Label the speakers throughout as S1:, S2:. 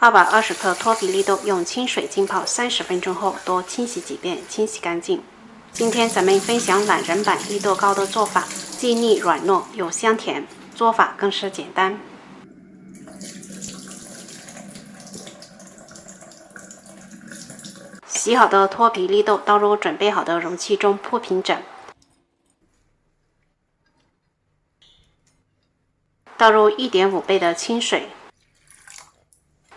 S1: 220克脱皮绿豆用清水浸泡30分钟后多清洗几遍，清洗干净。今天咱们分享懒人版绿豆糕的做法，既腻软糯又香甜，做法更是简单。洗好的脱皮绿豆倒入准备好的容器中铺平整，倒入1.5倍的清水。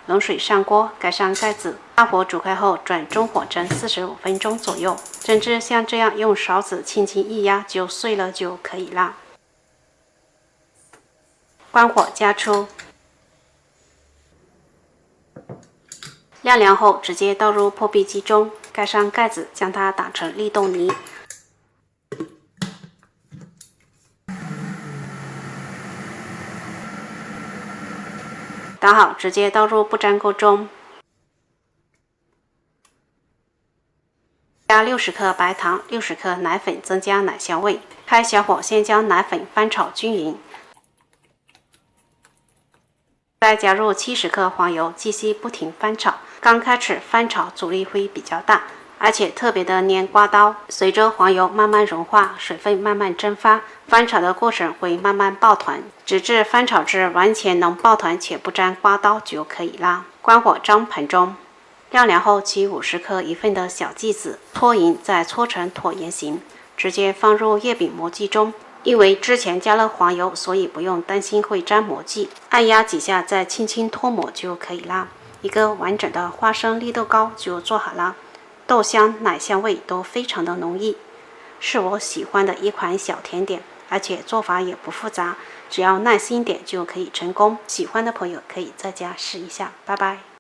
S1: 冷水上锅，盖上盖子，大火煮开后转中火蒸45分钟左右，整至像这样，用勺子轻轻一压就碎了就可以啦。关火加出，晾凉后直接倒入破壁机中，盖上盖子，将它打成绿豆泥。打好，直接倒入不粘锅中，加60克白糖、60克奶粉，增加奶香味。开小火，先将奶粉翻炒均匀，再加入70克黄油，继续不停翻炒。刚开始翻炒阻力会比较大，而且特别的粘刮刀。随着黄油慢慢融化，水分慢慢蒸发，翻炒的过程会慢慢爆团，直至翻炒至完全能爆团且不沾刮刀就可以啦。关火装盆中，晾凉后取50克1份的小剂子，搓匀再搓成椭圆形，直接放入月饼模具中。因为之前加了黄油，所以不用担心会粘模具，按压几下再轻轻脱模就可以啦。一个完整的花生绿豆糕就做好了，豆香、奶香味都非常的浓郁，是我喜欢的一款小甜点，而且做法也不复杂，只要耐心点就可以成功。喜欢的朋友可以在家试一下，拜拜。